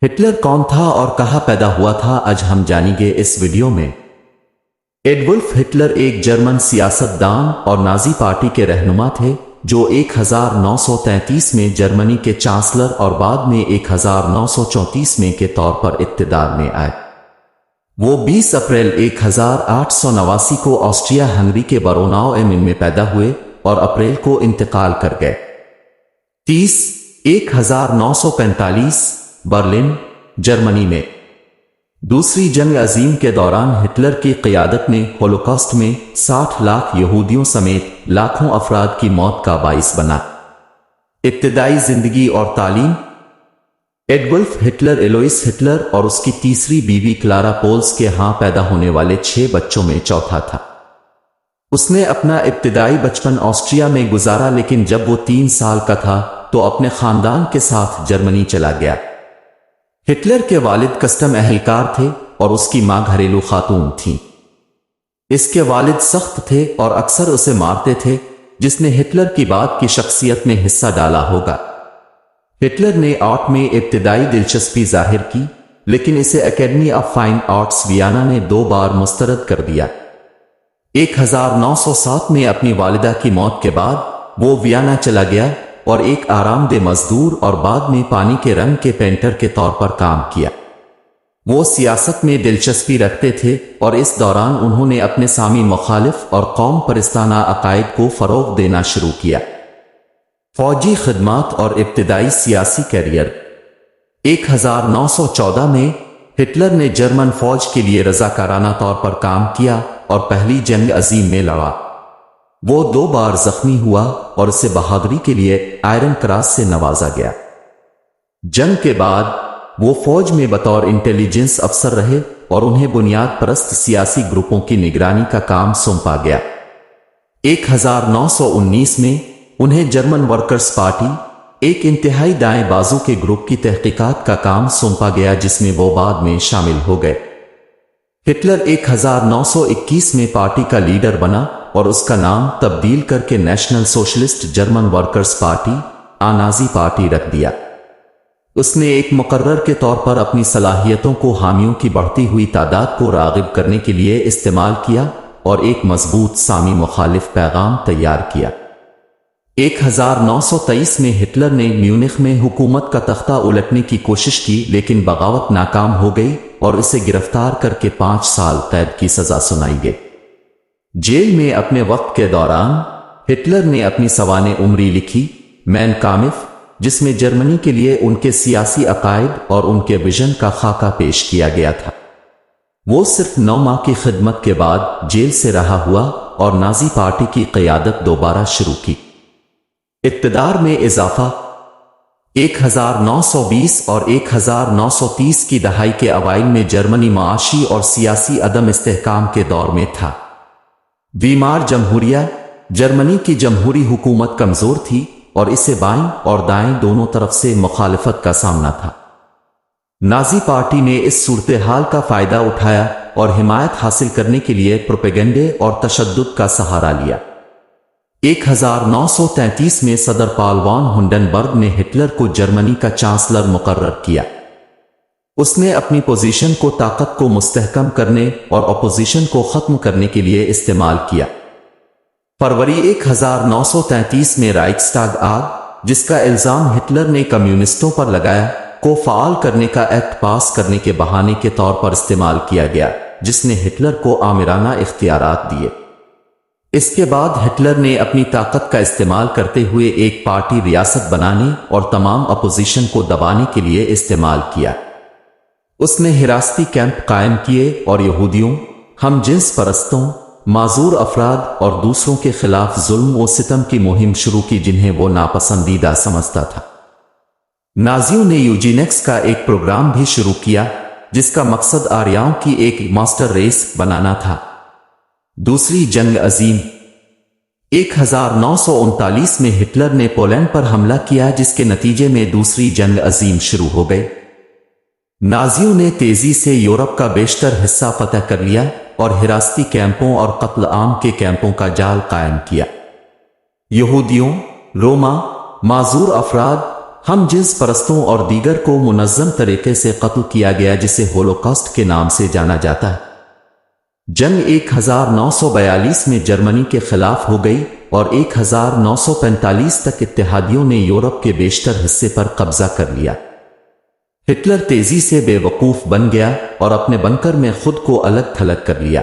Hitler کون تھا اور کہاں پیدا ہوا تھا، آج ہم جانیں گے اس ویڈیو میں۔ ایڈولف ہٹلر ایک جرمن سیاست دان اور نازی پارٹی کے رہنما تھے جو 1933 میں جرمنی کے چانسلر اور بعد میں 1934 میں کے طور پر اقتدار میں آئے۔ وہ 20 اپریل 1889 کو آسٹریا ہنگری کے بروناؤ میں پیدا ہوئے اور اپریل کو انتقال کر گئے۔ 1945 برلن، جرمنی میں دوسری جنگ عظیم کے دوران ہٹلر کی قیادت نے ہولوکاسٹ میں 60 لاکھ یہودیوں سمیت لاکھوں افراد کی موت کا باعث بنا۔ ابتدائی زندگی اور تعلیم۔ ایڈولف ہٹلر ایلوئس ہٹلر اور اس کی تیسری بیوی کلارا پولز کے ہاں پیدا ہونے والے 6 بچوں میں چوتھا تھا۔ اس نے اپنا ابتدائی بچپن آسٹریا میں گزارا، لیکن جب وہ 3 سال کا تھا تو اپنے خاندان کے ساتھ جرمنی چلا گیا۔ ہٹلر کے والد کسٹم اہلکار تھے اور اس کی ماں گھریلو خاتون تھیں۔ اس کے والد سخت تھے اور اکثر اسے مارتے تھے، جس نے ہٹلر کی بات کی شخصیت میں حصہ ڈالا ہوگا۔ ہٹلر نے آرٹ میں ابتدائی دلچسپی ظاہر کی، لیکن اسے Academy of Fine Arts Vienna نے 2 بار مسترد کر دیا۔ 1907 میں اپنی والدہ کی موت کے بعد وہ ویانا چلا گیا اور ایک آرام دہ مزدور اور بعد میں پانی کے رنگ کے پینٹر کے طور پر کام کیا۔ وہ سیاست میں دلچسپی رکھتے تھے اور اس دوران انہوں نے اپنے سامی مخالف اور قوم پرستانہ عقائد کو فروغ دینا شروع کیا۔ فوجی خدمات اور ابتدائی سیاسی کیریئر۔ 1914 میں ہٹلر نے جرمن فوج کے لیے رضاکارانہ طور پر کام کیا اور پہلی جنگ عظیم میں لڑا۔ وہ 2 بار زخمی ہوا اور اسے بہادری کے لیے آئرن کراس سے نوازا گیا۔ جنگ کے بعد وہ فوج میں بطور انٹیلیجنس افسر رہے اور انہیں بنیاد پرست سیاسی گروپوں کی نگرانی کا کام سونپا گیا۔ 1919 میں انہیں جرمن ورکرز پارٹی، ایک انتہائی دائیں بازو کے گروپ کی تحقیقات کا کام سونپا گیا، جس میں وہ بعد میں شامل ہو گئے۔ ہٹلر 1921 میں پارٹی کا لیڈر بنا اور اس کا نام تبدیل کر کے national socialist German workers party, Nazi party رکھ دیا۔ اس نے ایک مقرر کے طور پر اپنی صلاحیتوں کو حامیوں کی بڑھتی ہوئی تعداد کو راغب کرنے کے لیے استعمال کیا اور ایک مضبوط سامی مخالف پیغام تیار کیا۔ 1923 میں ہٹلر نے میونخ میں حکومت کا تختہ الٹنے کی کوشش کی، لیکن بغاوت ناکام ہو گئی اور اسے گرفتار کر کے 5 سال قید کی سزا سنائی گئی۔ جیل میں اپنے وقت کے دوران ہٹلر نے اپنی سوانح عمری لکھی، مین کامف، جس میں جرمنی کے لیے ان کے سیاسی عقائد اور ان کے ویژن کا خاکہ پیش کیا گیا تھا۔ وہ صرف 9 ماہ کی خدمت کے بعد جیل سے رہا ہوا اور نازی پارٹی کی قیادت دوبارہ شروع کی۔ اقتدار میں اضافہ۔ 1920 اور 1930 کی دہائی کے اوائل میں جرمنی معاشی اور سیاسی عدم استحکام کے دور میں تھا۔ ویمار جمہوریہ، جرمنی کی جمہوری حکومت کمزور تھی اور اسے بائیں اور دائیں دونوں طرف سے مخالفت کا سامنا تھا۔ نازی پارٹی نے اس صورتحال کا فائدہ اٹھایا اور حمایت حاصل کرنے کے لیے پروپیگنڈے اور تشدد کا سہارا لیا۔ 1933 میں صدر پال وان ہنڈنبرگ نے ہٹلر کو جرمنی کا چانسلر مقرر کیا۔ اس نے اپنی پوزیشن کو طاقت کو مستحکم کرنے اور اپوزیشن کو ختم کرنے کے لیے استعمال کیا۔ فروری 1933 میں رائکسٹاگ آگ، جس کا الزام ہٹلر نے کمیونسٹوں پر لگایا، کو فعال کرنے کا ایکٹ پاس کرنے کے بہانے کے طور پر استعمال کیا گیا، جس نے ہٹلر کو آمرانہ اختیارات دیے۔ اس کے بعد ہٹلر نے اپنی طاقت کا استعمال کرتے ہوئے ایک پارٹی ریاست بنانے اور تمام اپوزیشن کو دبانے کے لیے استعمال کیا۔ اس نے حراستی کیمپ قائم کیے اور یہودیوں، ہم جنس پرستوں، معذور افراد اور دوسروں کے خلاف ظلم و ستم کی مہم شروع کی، جنہیں وہ ناپسندیدہ سمجھتا تھا۔ نازیوں نے یوجینکس کا ایک پروگرام بھی شروع کیا، جس کا مقصد آریاؤں کی ایک ماسٹر ریس بنانا تھا۔ دوسری جنگ عظیم۔ 1939 میں ہٹلر نے پولینڈ پر حملہ کیا، جس کے نتیجے میں دوسری جنگ عظیم شروع ہو گئی۔ نازیوں نے تیزی سے یورپ کا بیشتر حصہ فتح کر لیا اور حراستی کیمپوں اور قتل عام کے کیمپوں کا جال قائم کیا۔ یہودیوں، روما، معذور افراد، ہم جنس پرستوں اور دیگر کو منظم طریقے سے قتل کیا گیا جسے ہولوکاسٹ کے نام سے جانا جاتا ہے۔ جنگ 1942 میں جرمنی کے خلاف ہو گئی اور 1945 تک اتحادیوں نے یورپ کے بیشتر حصے پر قبضہ کر لیا۔ ہٹلر تیزی سے بے وقوف بن گیا اور اپنے بنکر میں خود کو الگ تھلگ کر لیا۔